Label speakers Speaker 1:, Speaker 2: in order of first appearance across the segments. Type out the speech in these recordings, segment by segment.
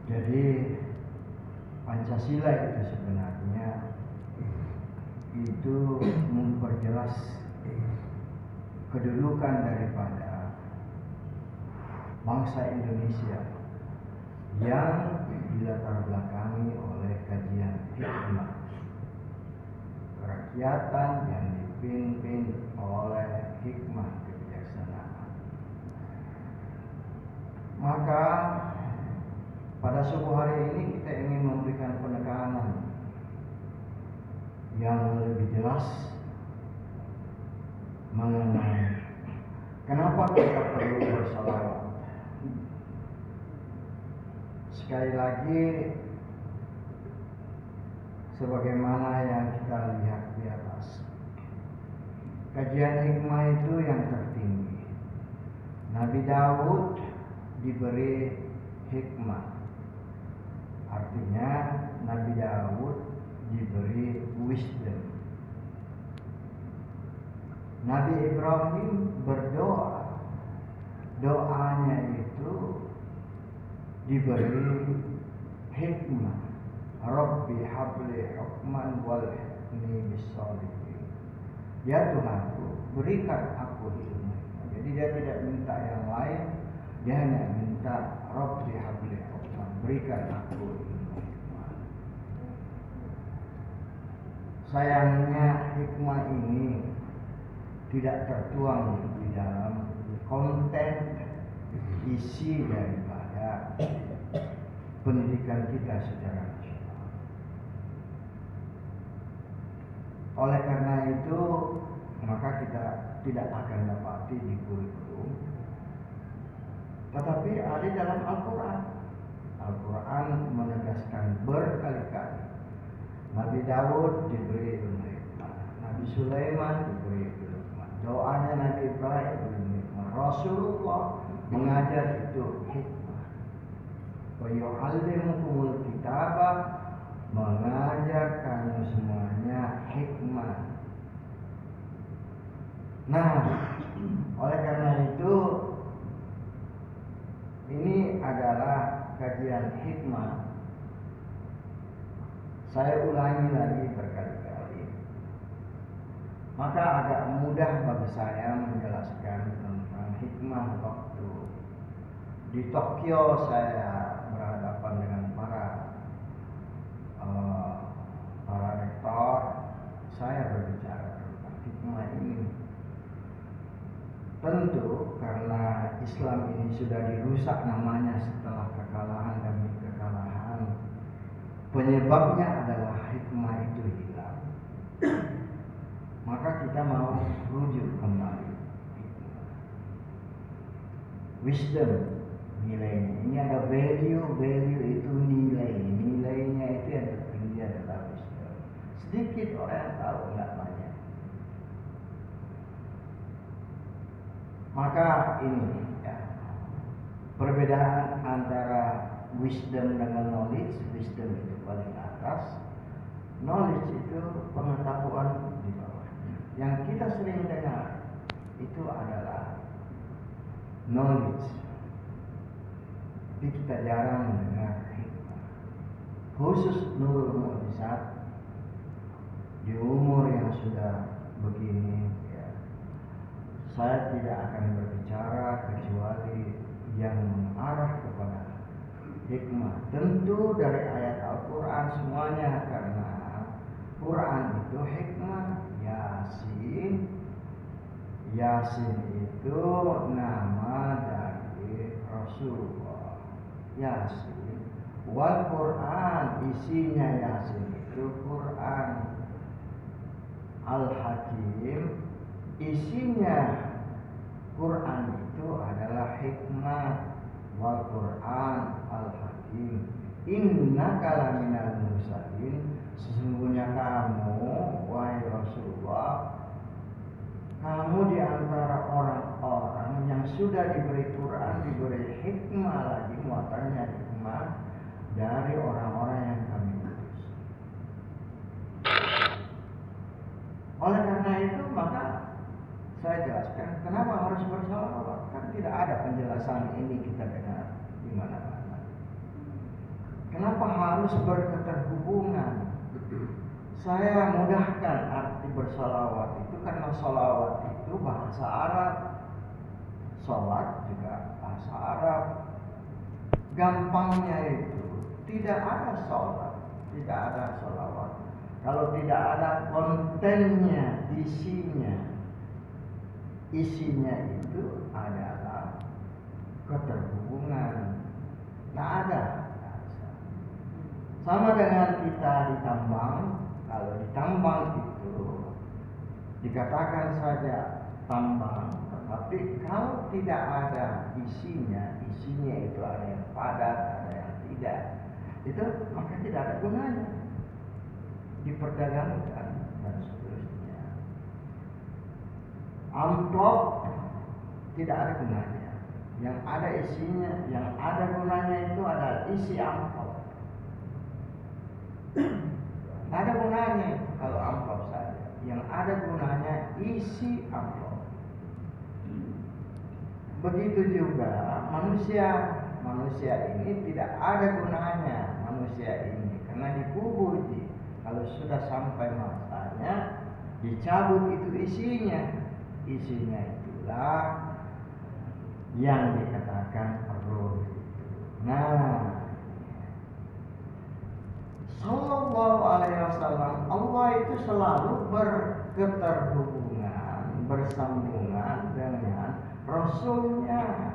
Speaker 1: Jadi Pancasila itu sebenarnya itu memperjelas kedudukan daripada bangsa Indonesia yang dilatar belakangi oleh kajian hikmah kerakyatan yang dipimpin oleh hikmah kebijaksanaan. Maka pada subuh hari ini kita ingin memberikan penekanan yang lebih jelas mengenai kenapa kita perlu bersalawat. Sekali lagi, sebagaimana yang kita lihat di atas, kajian hikmah itu yang tertinggi. Nabi Daud diberi hikmah. Artinya Nabi Daud diberi wisdom. Nabi Ibrahim berdoa. Doanya itu diberi hikmah. Rabbi habli hukman walhiqni bis-shalihin. Ya Tuhanku, berikan aku ilmu. Jadi dia tidak minta yang lain, dia hanya minta Rabbi habli hukman, berikan aku ilmu. Sayangnya hikmah ini tidak tertuang di dalam konten isi daripada pendidikan kita secara nasional. Oleh karena itu, maka kita tidak akan dapati di kurikulum, tetapi ada dalam Al-Quran. Al-Quran menegaskan berkali-kali Nabi Daud diberi ilmu hikmah, Nabi Sulaiman diberi ilmu hikmah, doanya Nabi Ibrahim ilmu hikmah, Rasulullah mengajar itu hikmah. Wa yu'allimukumul kitabah, mengajar kamu semuanya hikmah. Nah, oleh karena itu ini adalah kajian hikmah. Saya ulangi lagi berkali-kali. Maka agak mudah bagi saya menjelaskan tentang hikmah waktu. Di Tokyo saya berhadapan dengan para rektor. Saya berbicara tentang hikmah ini. Tentu karena Islam ini sudah dirusak namanya setelah kekalahan demi kekalahan. Penyebabnya adalah hikmah itu hilang. Maka kita mau rujuk kembali. Wisdom, nilainya. Ini ada value itu nilai. Nilainya itu yang tertinggi adalah wisdom. Sedikit orang yang tahu, nggak banyak. Maka ini ya, perbedaan antara wisdom dengan knowledge. Wisdom itu paling atas, knowledge itu pengetahuan di bawah. Yang kita sering dengar itu adalah knowledge, tapi kita jarang mendengar hikmah. Khusus Nurul Mu'jizat di umur yang sudah begini ya, saya tidak akan berbicara kecuali yang mengarah kepada hikmah. Tentu dari ayat Al-Quran semuanya, karena Quran itu hikmah. Yasin itu nama dari Rasulullah. Yasin wal Quran, isinya Yasin itu Quran. Al-Hakim, isinya Quran itu adalah hikmah. Wal Quran Al-Hakim, innaka laminal mursalin, sesungguhnya kamu wahai Rasulullah, kamu di antara orang-orang yang sudah diberi Quran, diberi hikmah, lagi muatannya hikmah dari orang-orang yang kami utus. Oleh karena itu maka saya jelaskan kenapa harus bersalawat. Kan tidak ada penjelasan ini kita dengar di mana-mana. Kenapa harus berketerhubungan? Saya mudahkan arti bersolawat itu karena solawat itu bahasa Arab, sholat juga bahasa Arab. Gampangnya itu tidak ada sholat, tidak ada solawat kalau tidak ada kontennya, isinya itu adalah keterhubungan. Tidak ada. Sama dengan kita ditambang. Kalau ditambang itu dikatakan saja tambang, tetapi kalau tidak ada isinya itu ada yang padat, ada yang tidak, itu maka tidak ada gunanya diperdagangkan dan seterusnya. Amplop tidak ada gunanya. Yang ada isinya, yang ada gunanya itu adalah isi amplop. Tidak ada gunanya kalau amplop saja. Yang ada gunanya isi amplop. Begitu juga manusia ini tidak ada gunanya manusia ini karena dikubur. Kalau sudah sampai masanya dicabut itu isinya itulah yang dikatakan roh itu. Nah, Sallallahu alaihi wasallam, Allah itu selalu berketerhubungan, bersambungan dengan Rasulnya.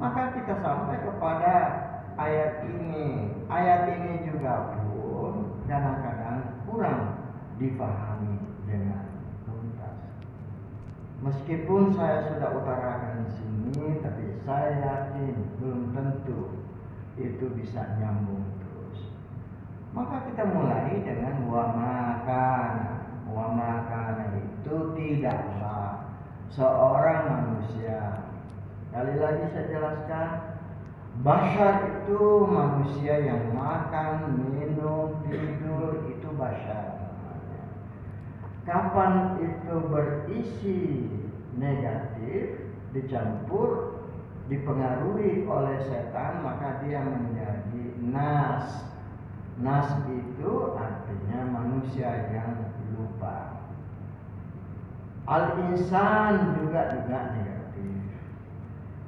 Speaker 1: Maka kita sampai kepada ayat ini. Ayat ini juga pun kadang-kadang kurang difahami dengan tuntas. Meskipun saya sudah utarakan di sini, tapi saya yakin belum tentu itu bisa nyambung terus. Maka kita mulai dengan wa makana itu tidaklah seorang manusia. Kali lagi saya jelaskan, bashar itu manusia yang makan, minum, tidur, itu bashar. Kapan itu berisi negatif, dicampur, dipengaruhi oleh setan, maka dia menjadi nas. Nas itu artinya manusia yang lupa. Al-insan juga negatif.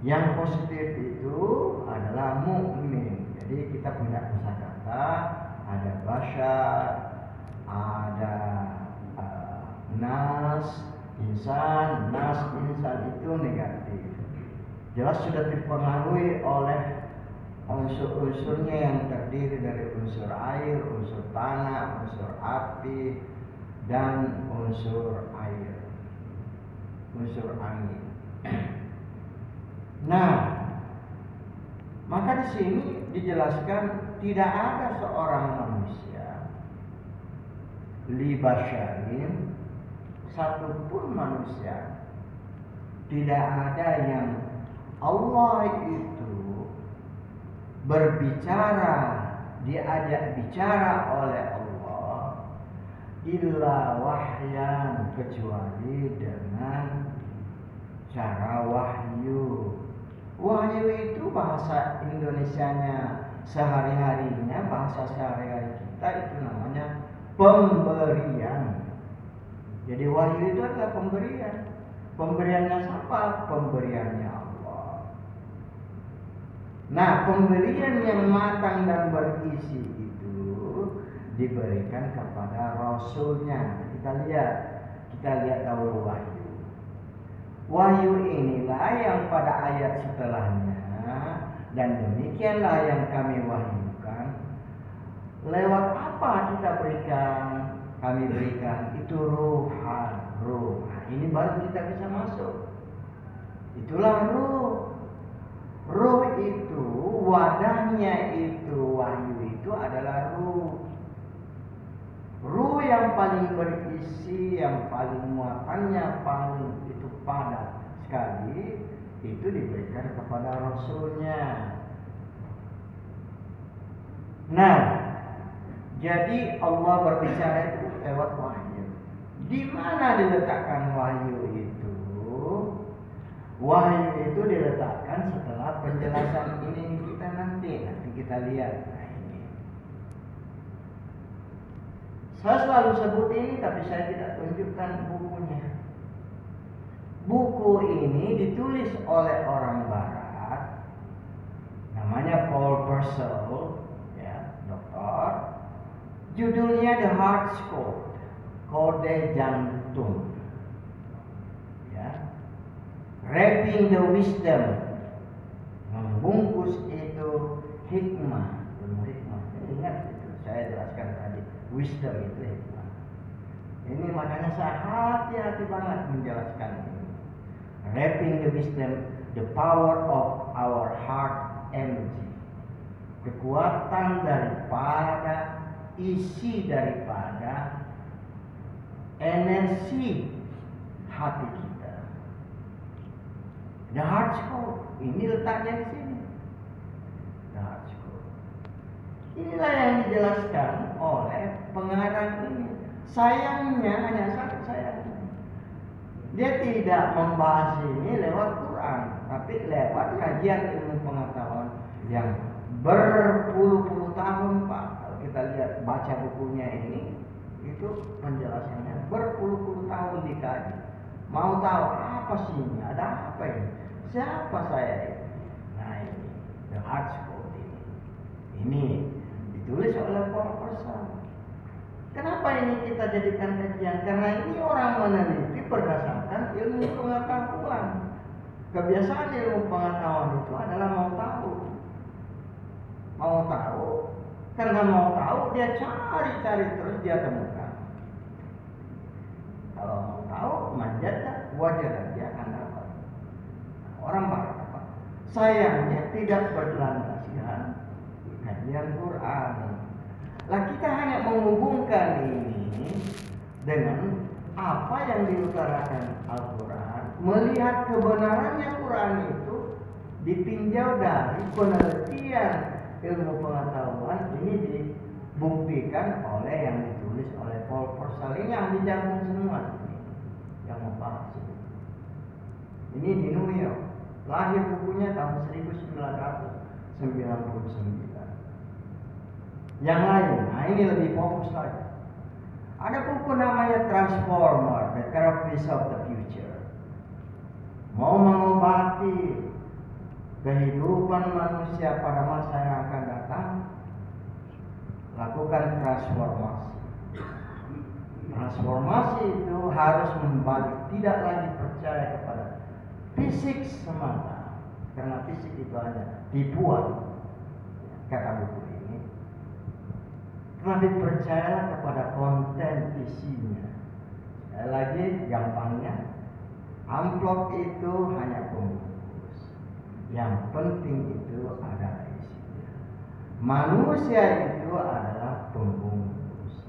Speaker 1: Yang positif itu adalah mukmin. Jadi kita punya kosakata, ada bashar, ada nas, insan. Nas, insan itu negatif. Jelas sudah dipengaruhi oleh unsur-unsurnya yang terdiri dari unsur air, unsur tanah, unsur api, dan unsur air, unsur angin. Nah, maka di sini dijelaskan tidak ada seorang manusia li basyarin, satupun manusia, tidak ada yang Allah itu berbicara, diajak bicara oleh Allah illa wahyan, kecuali dengan cara wahyu. Wahyu itu bahasa Indonesianya sehari-harinya, bahasa sehari-hari kita itu namanya pemberian. Jadi wahyu itu adalah pemberian. Pemberiannya siapa? Pemberiannya Allah. Nah, pemberian yang matang dan berisi itu diberikan kepada Rasulnya. Kita lihat dahulu wahyu. Wahyu inilah yang pada ayat setelahnya, dan demikianlah yang kami wahyukan. Lewat apa kita berikan? Kami berikan itu ruhan, ruh. Ini baru kita bisa masuk. Itulah ruh. Ruh itu wadahnya, itu wahyu itu adalah ruh. Ruh yang paling berisi, yang paling muatannya paling itu padat sekali, itu diberikan kepada Rasulnya. Nah, jadi Allah berbicara itu lewat wahyu. Di mana diletakkan wahyu itu? Wahyu itu diletakkan setelah penjelasan ini nanti kita lihat. Nah, ini saya selalu sebut ini, tapi saya tidak tunjukkan bukunya. Buku ini ditulis oleh orang Barat, namanya Paul Purcell, ya, dokter. Judulnya The Heart's Code, kode jantung, ya. Wrapping the Wisdom, membungkus itu hikmah, ilmu hikmah. Ingat itu, saya jelaskan tadi, wisdom itu hikmah. Ini makanya saya hati-hati banget menjelaskan ini. Wrapping the Wisdom, the power of our heart energy, kekuatan daripada isi daripada energi hati kita. The Heart's Code, ini letaknya di sini. The Heart's Code. Inilah yang dijelaskan oleh pengarang ini. Sayangnya hanya satu sayangnya. Dia tidak membahas ini lewat Quran, tapi lewat kajian ilmu pengetahuan yang berpuluh-puluh tahun, Pak. Kalau kita lihat baca bukunya ini, itu penjelasannya berpuluh-puluh tahun dikaji. Mau tahu apa sih ini? Ada apa ini? Siapa saya ini? Nah, ini The Heart's Code ini. Ini ditulis oleh Paul Purcell. Kenapa ini kita jadikan kajian? Karena ini orang meneliti berdasarkan ilmu pengetahuan. Kebiasaan ilmu pengetahuan itu adalah mau tahu. Mau tahu, karena mau tahu dia cari terus dia temukan. Kalau mau tahu, manjat wajar dia akan dapat. Orang Barat apa? Sayangnya tidak berlandaskan kajian Quran. Lah kita hanya menghubungkan ini dengan apa yang diutarakan Al-Quran, melihat kebenarannya Quran itu ditinjau dari penelitian ilmu pengetahuan. Ini dibuktikan oleh yang ditulis oleh Paul Purcell. Ini yang dijamin semua ini, yang membahas ini. Ini di New York. Lahir bukunya tahun 1999. Yang lain, nah ini lebih fokus lagi. Ada buku namanya Transformer, The Therapies of the Future. Mau mengobati kehidupan manusia pada masa yang akan datang, lakukan transformasi. Transformasi itu harus membalik, tidak lagi percaya kepada fisik semata, karena fisik itu hanya tipuan, kata buku ini. Tapi percayalah kepada konten isinya. Sekali lagi gampangnya, amplop itu hanya pembungkus. Yang penting itu adalah isinya. Manusia itu adalah pembungkus.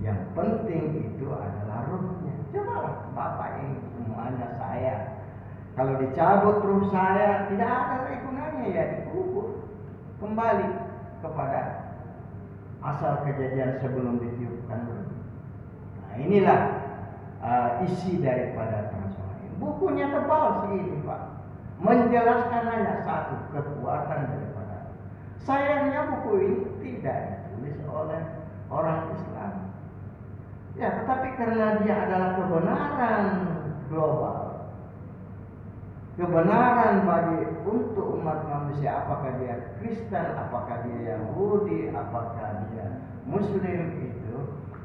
Speaker 1: Yang penting itu adalah ruhnya. Cobalah Bapak ini semuanya saya. Kalau dicabut ruh saya, tidak ada lagi gunanya, ya dikubur. Kembali kepada asal kejadian sebelum ditiupkan. Nah, inilah isi daripada transformasi. Bukunya tebal segini, Pak. Menjelaskan hanya satu, kekuatan daripada. Sayangnya buku ini tidak ditulis oleh orang Islam. Ya, tetapi karena dia adalah kebenaran global, kebenaran bagi untuk umat manusia, apakah dia Kristen, apakah dia Yahudi, apakah dia Muslim, itu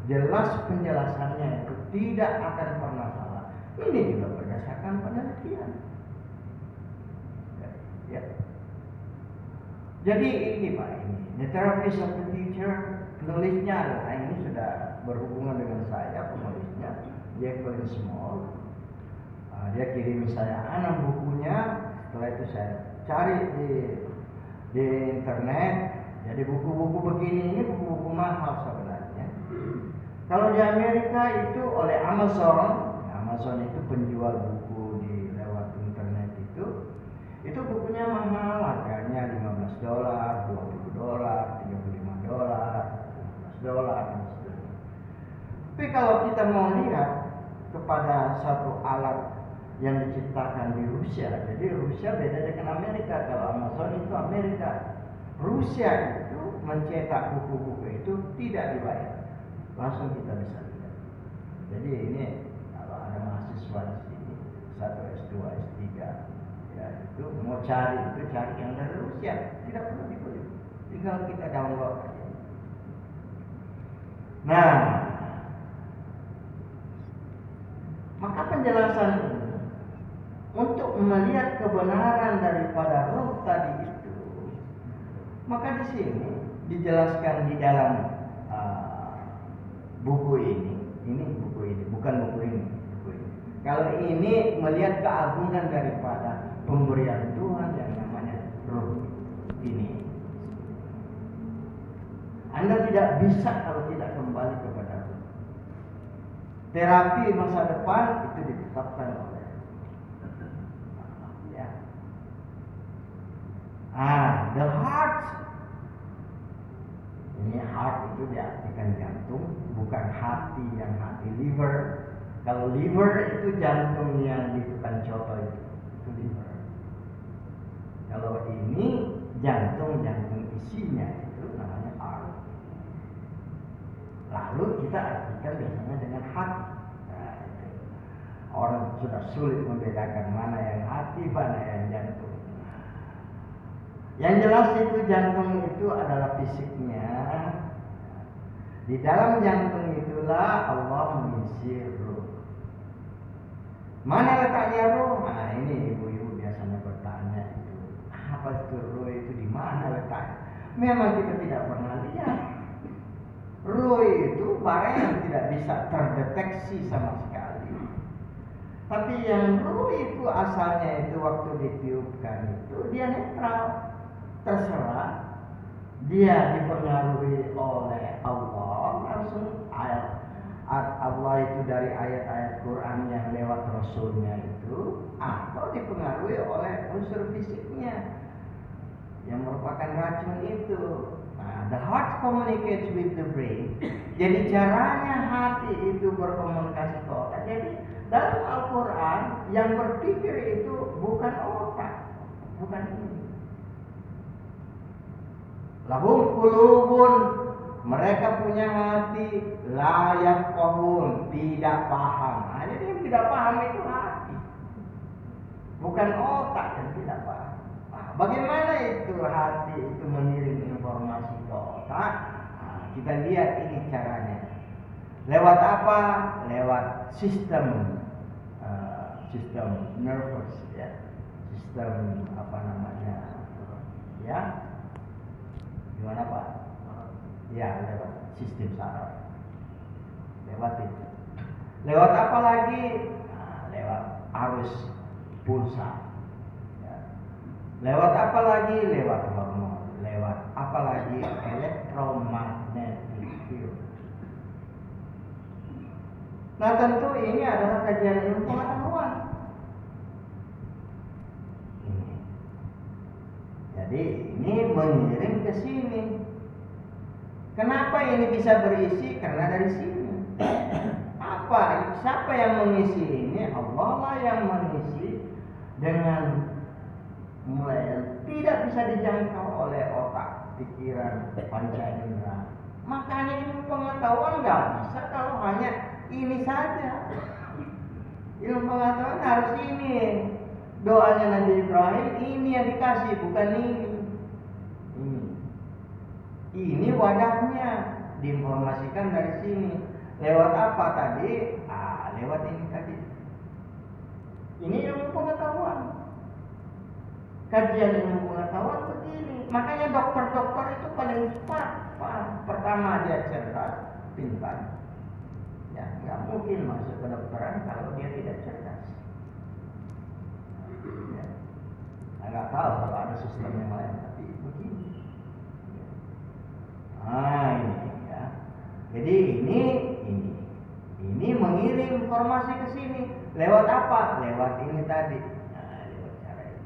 Speaker 1: jelas penjelasannya itu tidak akan pernah salah. Ini juga berdasarkan penelitian. Ya. Jadi ini Pak, ini The Therapies of the Future, penulisnya adalah ini sudah berhubungan dengan saya, penulisnya Jacqueline Small. Dia kirim saya 6 bukunya. Setelah itu saya cari di internet. Jadi buku-buku begini ini buku-buku mahal sebenarnya. Kalau di Amerika itu oleh Amazon. Amazon itu penjual buku di lewat internet itu bukunya mahal, harganya $15, $20, $35, $15 dan seterusnya. Tapi kalau kita mau lihat kepada satu alat yang diciptakan di Rusia. Jadi Rusia beda dengan Amerika. Kalau Amazon itu Amerika. Rusia itu mencetak buku-buku itu tidak dibayar. Langsung kita bisa lihat. Jadi ini kalau ada mahasiswa di sini, 1 S2, S3, ya itu mau cari itu cari yang dari Rusia, tidak perlu dibeli. Tinggal kita download aja. Nah, maka penjelasan ini untuk melihat kebenaran daripada ruh tadi itu, maka di sini dijelaskan di dalam buku ini buku ini, bukan buku ini. Kalau ini melihat keagungan daripada pemberian Tuhan yang namanya ruh ini. Anda tidak bisa kalau tidak kembali kepada ruh. Terapi masa depan itu ditetapkan oleh ya. The heart. Ini heart itu diartikan jantung, bukan hati yang hati liver. Kalau liver itu jantung yang di tukang coto itu liver. Kalau ini jantung isinya itu namanya heart. Lalu kita artikan biasanya dengan hati. Nah, itu. Orang sudah sulit membedakan mana yang hati, mana yang jantung. Yang jelas itu jantung itu adalah fisiknya. Di dalam jantung itulah Allah mengisi ruh. Mana letaknya ruh? Nah ini ibu-ibu biasanya bertanya itu. Apa itu ruh itu di mana letaknya? Memang kita tidak pernah lihat. Ruh itu barang yang tidak bisa terdeteksi sama sekali. Tapi yang ruh itu asalnya itu waktu ditiupkan itu dia netral. Terserah dia dipengaruhi oleh Allah langsung ayat Allah itu dari ayat-ayat Quran yang lewat Rasulnya itu, atau dipengaruhi oleh unsur fisiknya yang merupakan racun itu. Nah, the heart communicates with the brain. Jadi caranya hati itu berkomunikasi ke otak. Jadi dalam Al-Quran yang berpikir itu bukan otak, bukan ini. Lahum qulubun, mereka punya hati, la yafqahun, tidak paham. Nah, jadi yang tidak paham itu hati, bukan otak yang tidak paham. Nah, bagaimana itu hati itu mengirim informasi ke otak? Nah, kita lihat ini caranya. Lewat apa? Lewat sistem nervous, ya, sistem apa namanya, ya. Gimana Pak? Ya, lewat sistem saraf. Lewat itu. Lewat apa lagi? Nah, lewat arus pulsa. Ya. Lewat apa lagi? Lewat hormon. Lewat apa lagi? Elektromagnetic field. Nah, tentu ini adalah kajian ilmu pengetahuan. Jadi ini mengirim ke sini. Kenapa ini bisa berisi? Karena dari sini. Apa? Siapa yang mengisi ini? Allah lah yang mengisi dengan mulai tidak bisa dijangkau oleh otak, pikiran, panca indera. Makanya ilmu pengetahuan nggak bisa kalau hanya ini saja. Ilmu pengetahuan harus ini. Doanya Nabi Ibrahim ini yang dikasih, bukan ini. Ini wadahnya, diinformasikan dari sini. Lewat apa tadi? Lewat ini tadi. Ini ilmu pengetahuan. Kajian ilmu pengetahuan begini. Makanya dokter-dokter itu paling cepat. Pertama dia cerdas, pintar. Ya, nggak mungkin masuk ke kedokteran kalau dia tidak cerdas. Ya. Nggak tahu kalau ada sistem yang lain, tapi begini. Ini ya. Jadi ini mengirim informasi ke sini. Lewat apa? Lewat ini tadi. Nah, lewat cara ini.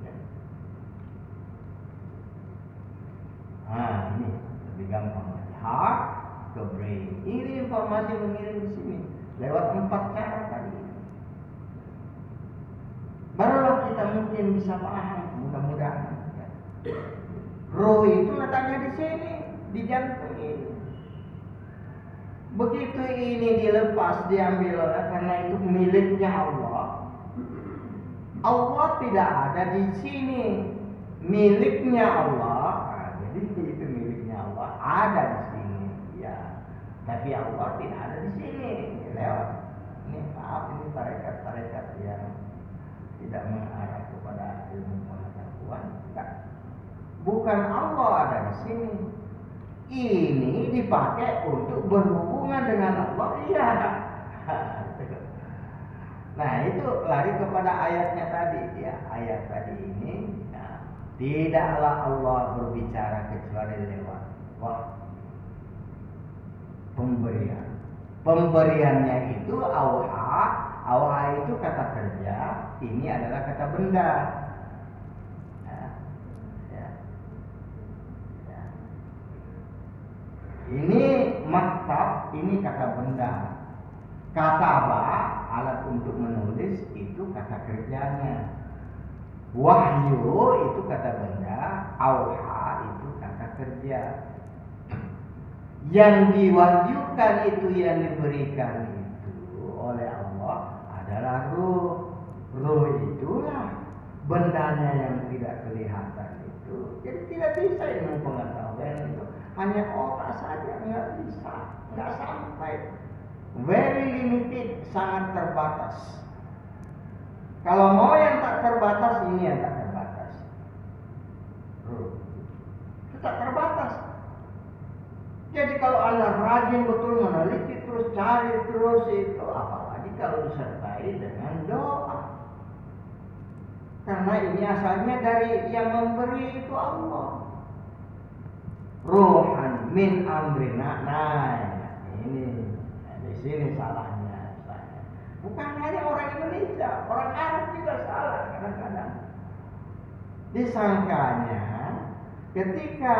Speaker 1: Ya. Ini lebih gampang. Heart ke brain. Ini informasi mengirim ke sini lewat 4 cara tadi. mungkin bisa paham, mudah-mudahan. Roh itu letaknya di sini, di jantung ini. Begitu ini dilepas, diambil karena itu miliknya Allah. Allah tidak ada di sini, miliknya Allah. Nah, jadi itu miliknya Allah ada di sini, ya. Tapi Allah tidak ada di sini. Lewat. Ini maaf, ini tarekat-tarekat yang tidak mengarah kepada ilmu pengetahuan. Bukan Allah ada di sini. Ini dipakai untuk berhubungan dengan Allah. Iya. Nah, itu lari kepada ayatnya tadi, ya. Ayat tadi ini, ya, tidaklah Allah berbicara kecuali lewat pemberian. Pemberiannya itu auha itu kata kerja, ini adalah kata benda. Ini maktab, ini kata benda. Kataba, alat untuk menulis, itu kata kerjanya. Wahyu itu kata benda, auha itu kata kerja. Yang diwahyukan itu, yang diberikan itu oleh Allah adalah ruh. Ruh itulah bendanya yang tidak kelihatan itu. Jadi tidak bisa ilmu pengetahuan itu. Hanya otak saja nggak bisa, nggak sampai. Very limited, sangat terbatas. Kalau mau yang tak terbatas, ini yang tak terbatas. Itu tak terbatas. Jadi kalau Anda rajin betul meneliti terus, cari terus itu, apalagi kalau disertai dengan doa. Karena ini asalnya dari yang memberi itu Allah. Ruhan min amrina. Nah, ini di sini salahnya saya. Bukan hanya orang Indonesia, orang Arab juga salah kadang-kadang. Disangkanya ketika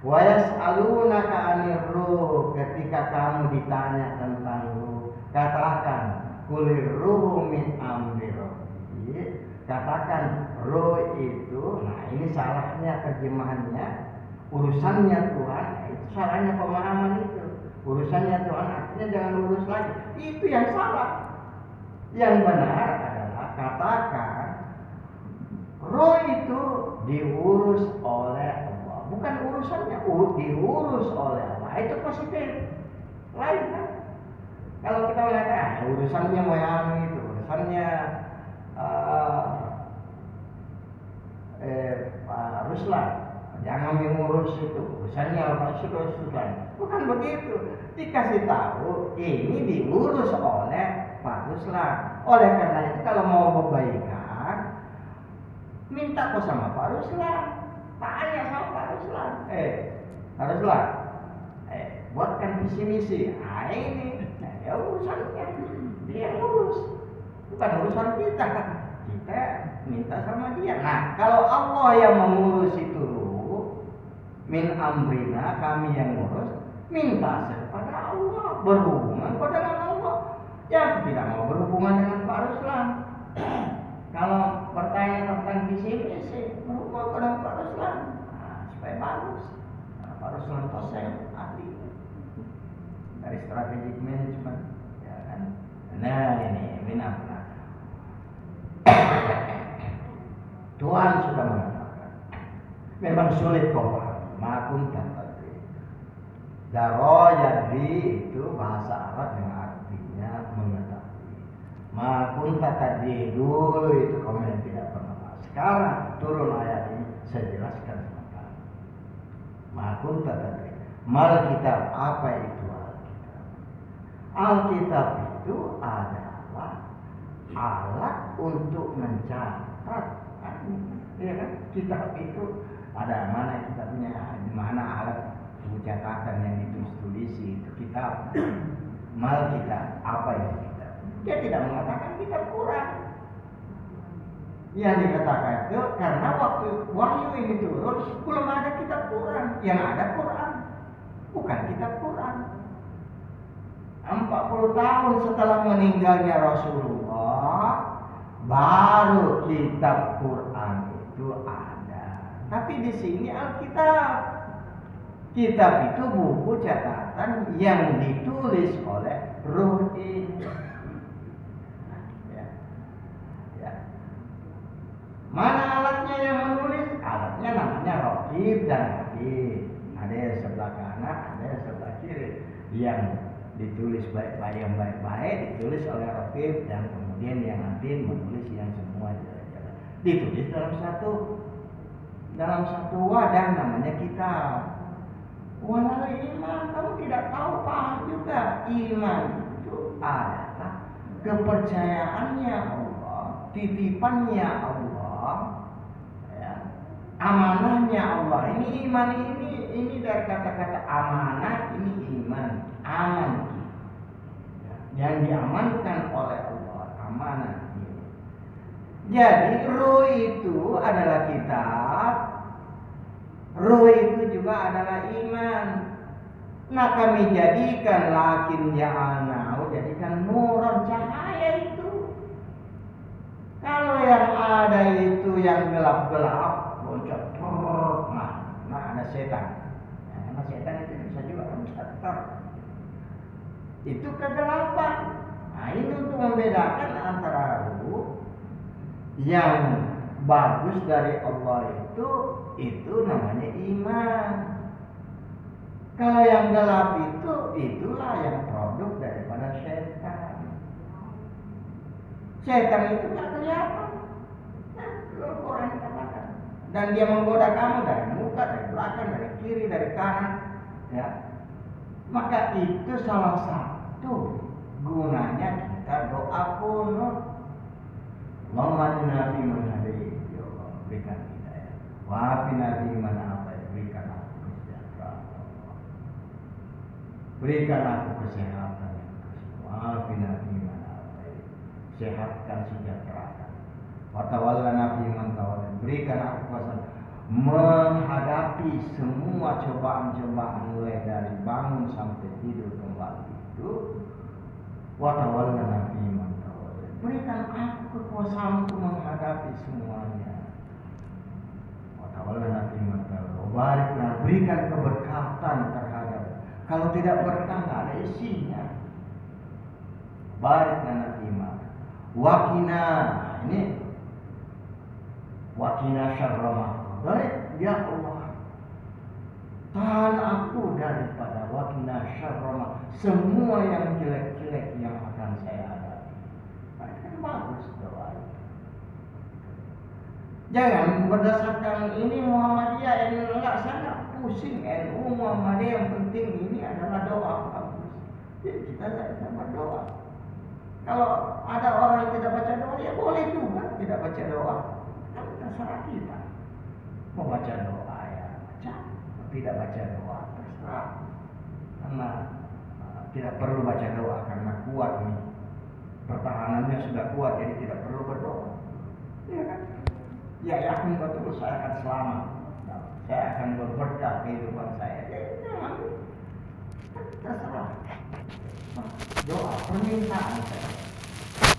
Speaker 1: wa yas'alunaka 'anir ruh, ketika kamu ditanya tentang ruh, katakan kulir ruh min amri rabbi. Katakan ruh itu, nah ini salahnya terjemahannya. Urusannya Tuhan, itu salahnya pemahaman itu. Urusannya Tuhan artinya jangan urus lagi. Itu yang salah. Yang benar adalah katakan roh itu diurus oleh Allah. Bukan urusannya, diurus oleh Allah. Itu positif. Lain kan? Kalau kita mengatakan urusannya moyang itu, urusannya Ruslan. Jangan mengurus itu, urusannya apa sudah. Bukan begitu. Dikasih tahu ini diurus oleh Pak Ruslan. Oleh karena itu kalau mau kebaikan, minta kok sama Pak Ruslan. Tanya sama Pak Ruslan. Pak Ruslan, buatkan visi misi. Nah ini, ya urusannya dia urus, bukan urusan kita. Kita minta sama dia. Nah, kalau Allah yang mengurus itu, min amrina, kami yang ngurus, minta kepada Allah, berhubungan dengan Allah. Yang tidak mau berhubungan dengan Pak Ruslan, kalau bertanya tentang visi misi, berhubungan dengan Pak Ruslan, nah, supaya bagus. Nah, Pak Ruslan dosen ahli dari strategic management, ya kan? Nah ini min amrina. Tuhan sudah mengatakan, memang sulit kau paham. Makun tadi, daro jadi itu bahasa Arab yang artinya mengetahui. Makun tadi dulu itu kamu yang tidak pernah. Sekarang turun ayat ini saya jelaskan sama kamu. Makun tadi, mal kitab, apa itu Alkitab? Alkitab itu adalah alat untuk mencatat. Ya kan? Kitab itu ada mana kitabnya, di mana alat catatan yang ditulis itu kitab. Mal kitab, apa itu kitab? Dia tidak mengatakan kitab Quran. Yang dikatakan itu karena waktu wahyu ini turun belum ada kitab Quran. Yang ada Quran, bukan kitab Quran. 40 tahun setelah meninggalnya Rasulullah, baru baru kitab Quran itu ada. Tapi di sini Alkitab. Kitab itu buku catatan yang ditulis oleh Ruh ini. Ya. Mana alatnya yang menulis? Alatnya namanya Raqib dan Atid. Ada yang sebelah kanan, ada yang sebelah kiri. Yang ditulis baik-baik, yang baik-baik ditulis oleh Raqib, dan kemudian yang Atid menulis yang semua jalan-jalan. Ditulis dalam satu wadah namanya kitab. Walal iman, kamu tidak tahu paham juga. Iman itu adalah kepercayaannya Allah, titipannya Allah, ya, amanahnya Allah. Ini iman, ini dari kata-kata amanah, ini iman, aman, ya, yang diamankan oleh Allah, amanah ini. Jadi ruh itu adalah kitab. Ruh itu juga adalah iman. Nah, kami jadikan lakin ja'alnahu, jadikan nuran, cahaya itu. Kalau yang ada itu yang gelap-gelap, boncot, nah ada setan. Nah, karena setan itu bisa juga boncot. Itu kegelapan. Nah, ini untuk membedakan antara ruh yang bagus dari Allah itu namanya iman. Kalau yang gelap itulah yang produk daripada setan. Setan itu nggak kelihatan. Nah, Al-Quran katakan. Dan dia menggoda kamu dari muka, dari belakang, dari kiri, dari kanan. Ya. Maka itu salah satu gunanya kita doa kunut. Allahumma inna fi man hadayt, ya Allah, berikan hidayah. Wa afina fi man afait, berikan aku kesejahteraan. Berikan aku kesehatan. Wa afina fi man afait, sehatkan, sejahterakan. Wa tawallana fi man tawallait, berikan aku kuasa menghadapi semua cobaan-cobaan mulai dari bangun sampai tidur kembali itu. Wa tawallana fi man tawallait, berikan aku kekuasaan untuk menghadapi semuanya. Watawallana fi man tawallait, baraklah, berikan keberkatan terhadap. Kalau tidak berkah nggak ada isinya. Baraklah fi man. Wakina, ini wakina syarra ma qadait, ya Allah, tahan aku daripada wakina syarra ma, semua yang jelek-jelek yang akan saya hadapi. Bagus doa itu. Jangan berdasarkan ini Muhammadiyah, ini enggak, saya enggak pusing. NU Muhammadiyah, yang penting ini adalah doa bagus. Jadi kita tidak berdoa. Kalau ada orang yang tidak baca doa, ya boleh juga tidak baca doa. Kan terserah kita. Mau baca doa ya baca, tidak baca doa terserah. Karena tidak perlu baca doa karena kuat nih. Pertahanannya sudah kuat, jadi tidak perlu berdoa. Ya kan? Ya yakin betul saya akan selamat. Saya akan berberkah kehidupan saya. Ya terserah. Doa permintaan saya.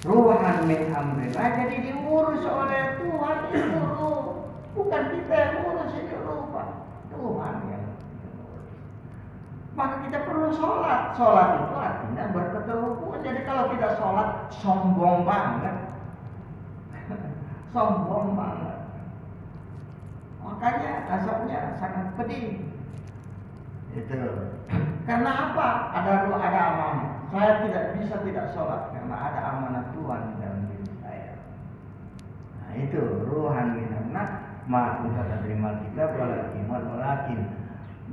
Speaker 1: Ruhan min amrillah, jadi diurus oleh Tuhan itu ruh. Bukan kita yang urus ini ruh, Pak. Tuhan yang urus. Maka kita perlu sholat. Sholat itu artinya berketerhubungan. Jadi kalau tidak sholat, sombong banget. Sombong banget. Makanya asapnya sangat pedih. Itu. Karena apa? Ada amanah. Saya tidak bisa tidak sholat karena ada amanah Tuhan di dalam diri saya. Nah itu ruhan minamna ma kunta terima kita wala iman walakin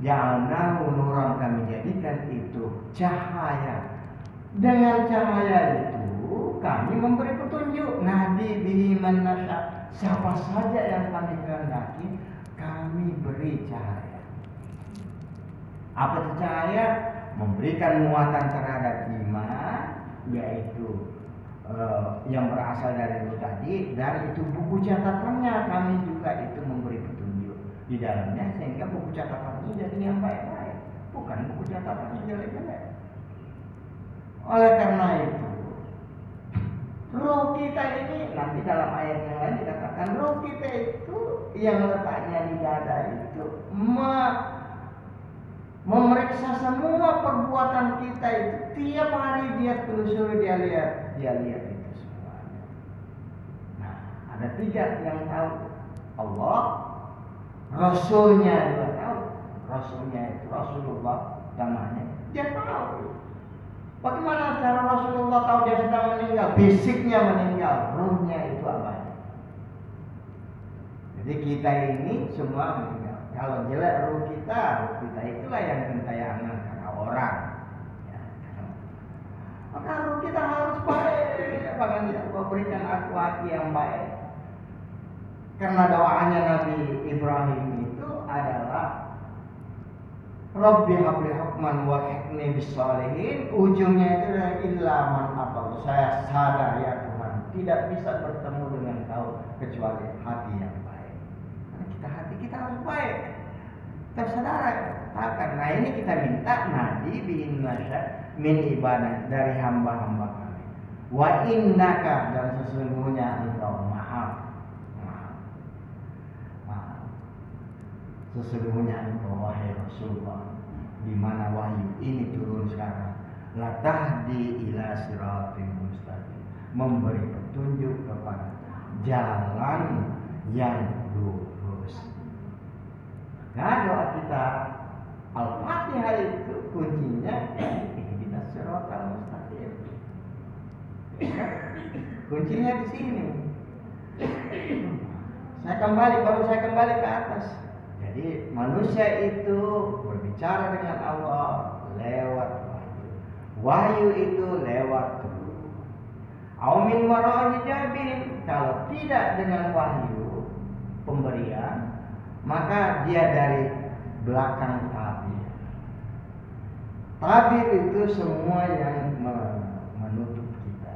Speaker 1: ja'alnahu nuran, kami jadikan itu cahaya. Dengan cahaya itu kami memberi petunjuk. Nahdi bihi man nasya, siapa saja yang kami kehendaki kami beri cahaya. Apa itu cahaya? Memberikan muatan terhadap iman, yaitu yang berasal dari itu tadi, dan itu buku catatannya kami juga itu memberi petunjuk di dalamnya, sehingga buku catatannya jadi yang baik-baik, bukan buku catatannya jelek-jelek. Oleh karena itu Roh kita ini, nanti dalam ayat yang lain dikatakan roh kita itu yang letaknya di dada itu memeriksa semua perbuatan kita itu. Tiap hari dia telusuri, dia lihat itu semuanya. Nah, ada 3 yang tahu: Allah, Rasulnya juga tahu. Rasulnya itu Rasulullah namanya, dia tahu. Bagaimana cara Rasulullah tahu dia sedang meninggal? Fisiknya meninggal, ruhnya itu abadi. Jadi kita ini semua meninggal. Kalau jelek ruh kita itulah yang gentayangan kata orang. Ya, maka ruh kita harus baik. Bahkan dia berikan aku hati yang baik. Karena doanya Nabi Ibrahim itu adalah Rabbi habli hukman wa hikni bis-shalihin. Ujungnya itu adalah illa man atallah. Saya sadar ya Tuhan, tidak bisa bertemu dengan Kau kecuali hati yang baik. Karena hati kita harus baik. Saudara, karena ini kita minta nadi bi'in nasya min ibadah, dari hamba-hamba kami. Wa innaka, dan sesungguhnya Engkau maaf. Sesungguhnya Engkau wahai Rasulullah, di mana wahyu ini turun sekarang, la tahdi ila siratin mustaqim, memberi petunjuk kepada jalan yang lurus. Nah, doa kita Al-Fatihah itu kuncinya ihdinas siratal mustaqim. Kuncinya di sini. Baru saya kembali ke atas. Jadi manusia itu berbicara dengan Allah lewat wahyu. Wahyu itu lewat ruh. Aumin wara'i hijabin, kalau tidak dengan wahyu pemberian, maka dia dari belakang tabir. Tabir itu semua yang menutup kita.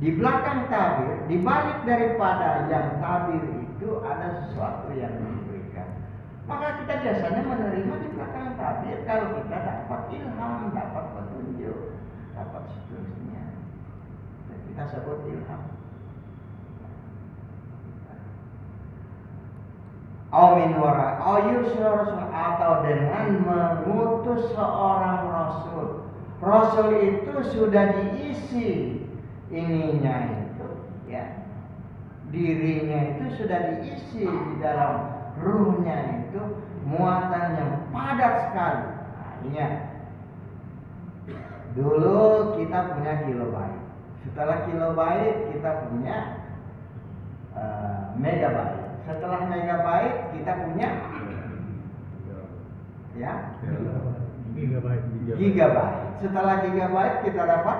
Speaker 1: Di belakang tabir, di balik daripada yang tabir itu ada sesuatu yang diberikan. Maka kita biasanya menerima di belakang tabir kalau kita dapat ilham, dapat petunjuk, dapat seterusnya. Kita sebut ilham. Amin wara, atau dengan mengutus seorang rasul. Rasul itu sudah diisi ininya itu, ya, dirinya itu sudah diisi di dalam ruhnya itu muatan yang padat sekali. Nah, ingat, dulu kita punya kilobyte. Setelah kilobyte kita punya megabyte. Setelah megabyte kita punya ya gigabyte. Setelah gigabyte kita dapat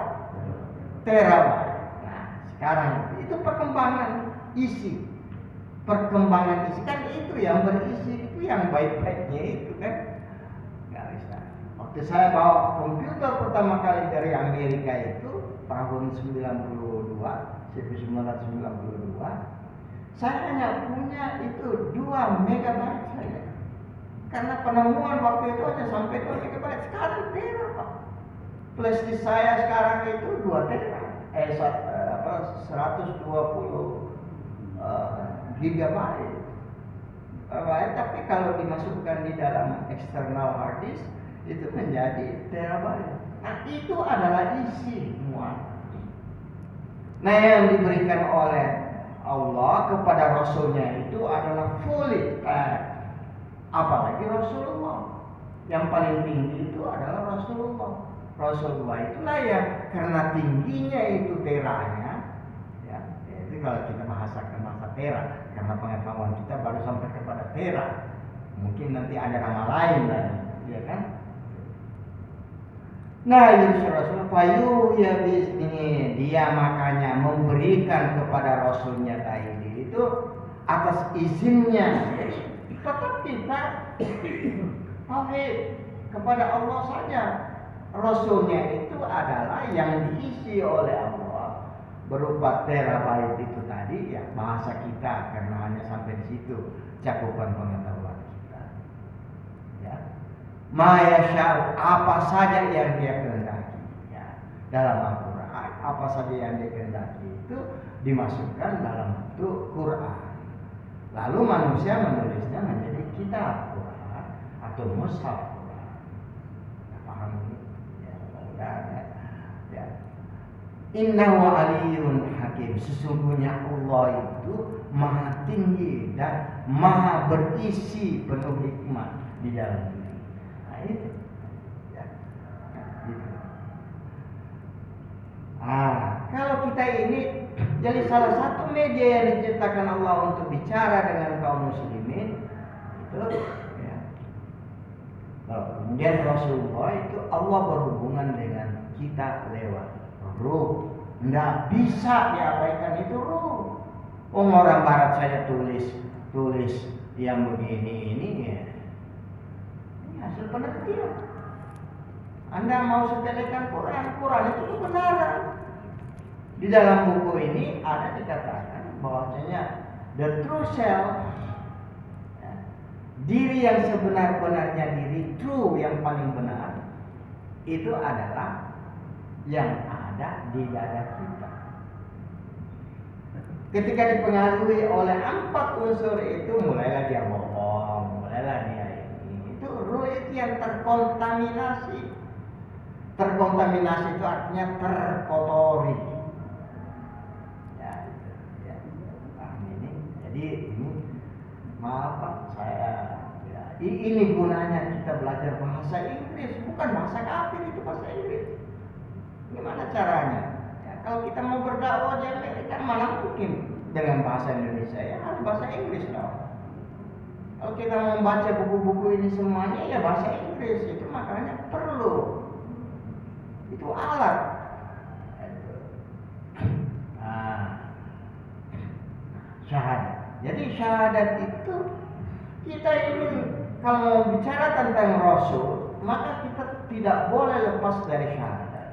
Speaker 1: terabyte. Nah, sekarang itu perkembangan isi. Perkembangan isi kan itu yang berisi, itu yang baik-baiknya itu kan. Nggak bisa. Waktu saya bawa komputer pertama kali dari Amerika itu tahun 1992, saya hanya punya itu 2 megabyte saja. Karena penemuan waktu itu hanya sampai 2 megabyte. Sekarang tera, Pak. Flash disk saya sekarang itu 2 tera. 120 gigabyte. Tapi kalau dimasukkan di dalam external hard disk itu menjadi terabyte. Nah, itu adalah isi muatan. Nah, yang diberikan oleh Allah kepada Rasulnya itu adalah fully apalagi Rasulullah. Yang paling tinggi itu adalah Rasulullah. Rasulullah itulah yang karena tingginya itu teranya, ya, itu kalau kita bahasakan bahasa tera, karena pengetahuan kita baru sampai kepada tera. Mungkin nanti ada nama lain lagi, ya kan? Nah, Rasul payu ya bisni, dia makanya memberikan kepada Rasulnya tadi itu atas izinnya. Tetap kita tauhid kepada Allah saja. Rasulnya itu adalah yang diisi oleh Allah berupa terabyte itu tadi, ya, bahasa kita karena hanya sampai di situ cakupan pengetahuan kita. Ya. Ma'yasya, apa saja yang dia kehendaki, ya. Dalam Al-Quran apa saja yang dikehendaki itu dimasukkan dalam bentuk Quran. Lalu manusia menulisnya menjadi kitab Quran atau mushaf Quran. Paham ini? Ya, mudah-mudahan ya. Innahu aliyyun hakim. Sesungguhnya Allah itu maha tinggi dan maha berisi penuh hikmah di dalam diri. Nah itu ya, gitu. Kalau kita ini jadi salah satu media yang diciptakan Allah untuk bicara dengan kaum muslimin itu ya. Kalau kemudian Rasulullah itu Allah berhubungan dengan kita lewat ruh. Nggak bisa diabaikan itu ruh. Orang barat saja tulis yang begini ini ya. Ini hasil penelitian. Anda mau sepelekan Quran itu kebenaran. Di dalam buku ini ada dikatakan bahwasanya the true self, ya, diri yang sebenar-benarnya, diri true yang paling benar itu adalah yang ada di dada kita. Ketika dipengaruhi oleh 4 unsur itu, mulailah dia bohong, mulailah dia ini. Itu ruh itu yang terkontaminasi. Terkontaminasi itu artinya terkotori. Ya, ini. Jadi ini maaf Pak, saya ya, ini gunanya kita belajar bahasa Inggris, bukan bahasa kafir, itu bahasa Inggris. Gimana caranya? Ya, kalau kita mau berdakwah di Amerika, mana mungkin dengan bahasa Indonesia, ya harus bahasa Inggris dong. Kalau kita mau membaca buku-buku ini semuanya, ya bahasa Inggris. Itu makanya perlu. Itu alat. Syahadat. Jadi syahadat itu kita ini kalau mau bicara tentang Rasul, maka kita tidak boleh lepas dari syahadat.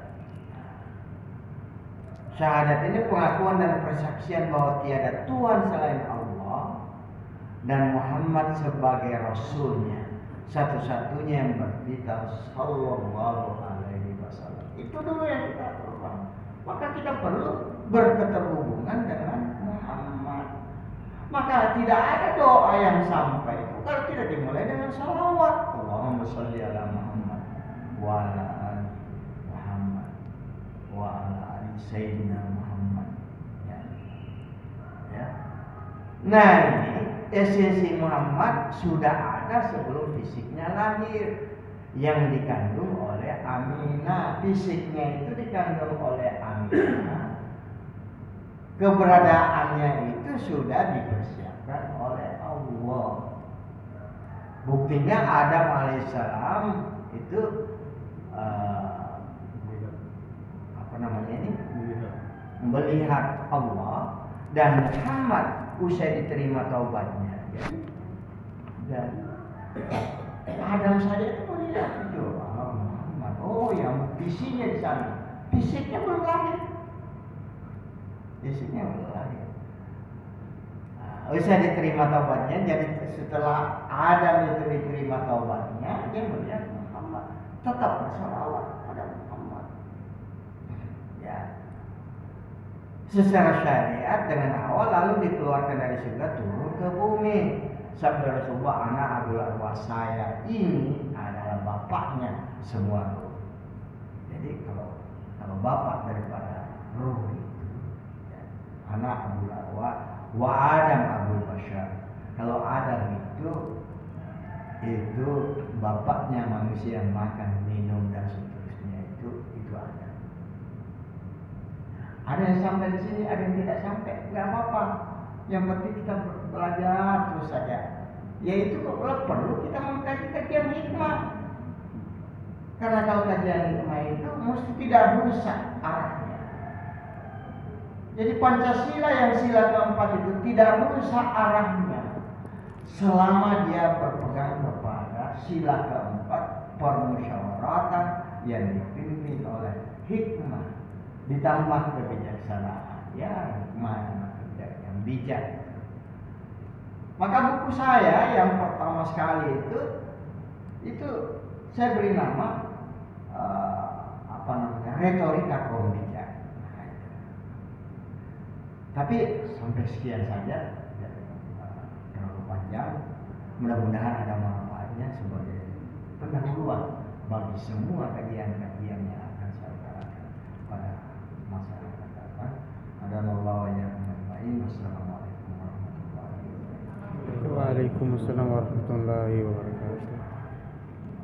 Speaker 1: Syahadat ini pengakuan dan persaksian bahwa tiada Tuhan selain Allah dan Muhammad sebagai Rasulnya, satu-satunya yang bertitah sallallahu alaihi wasallam. Itu dulu yang kita perlu. Maka kita perlu berketerhubungan dengan Muhammad. Maka tidak ada doa yang sampai itu kalau tidak dimulai dengan salawat. Allahumma sholli ala Muhammad wa ala ali Muhammad wa ala ali Sayyidina Muhammad. Ya. Nah ini esensi Muhammad sudah ada sebelum fisiknya lahir, yang dikandung oleh Aminah. Fisiknya itu dikandung oleh Aminah. Keberadaannya itu sudah dipersiapkan oleh Allah. Buktinya Adam alaihissalam itu melihat Allah, dan Muhammad usai diterima taubatnya. Dan Adam saja itu melihat itu Muhammad. Oh, yang visinya di sana, fisiknya belum lahir. Fisiknya belum lahir. Usai diterima taubatnya, jadi setelah Adam itu diterima taubatnya, dia melihat Muhammad, tetap bersalawat pada Muhammad. Ya. Secara syariat dengan awal lalu dikeluarkan dari surga turun ke bumi. Sabda Rasulullah, anak Abdul Arwah, saya ini adalah bapaknya semua ruh. Jadi kalau bapak daripada ruh itu, ya, anak Abdul Arwah, wa Adam Abdul Bashar. Kalau Adam itu bapaknya manusia yang makan, minum dan seterusnya, itu Adam. Ada yang sampai di sini, ada yang tidak sampai, nggak apa-apa. Yang penting kita belajar terus saja. Yaitu kalau perlu kita mengkaji kajian hikmah. Karena kalau kajian hikmah itu mesti tidak rusak arahnya. Jadi Pancasila yang sila keempat itu tidak rusak arahnya selama dia berpegang kepada sila keempat permusyawaratan yang dipimpin oleh hikmah ditambah kebijaksanaan. Ya, hikmah yang bijak. Maka buku saya yang pertama sekali itu saya beri nama retorika kaum bijak. Nah, Tapi sampai sekian saja, ya, terlalu panjang. Mudah-mudahan ada manfaatnya sebagai pendahuluan bagi semua kajian-kajian yang akan saya utarakan pada masa yang akan datang. Ada yang ajmain. Wassalamualaikum warahmatullahi wabarakatuh.
Speaker 2: Waalaikumsalam warahmatullahi wabarakatuh.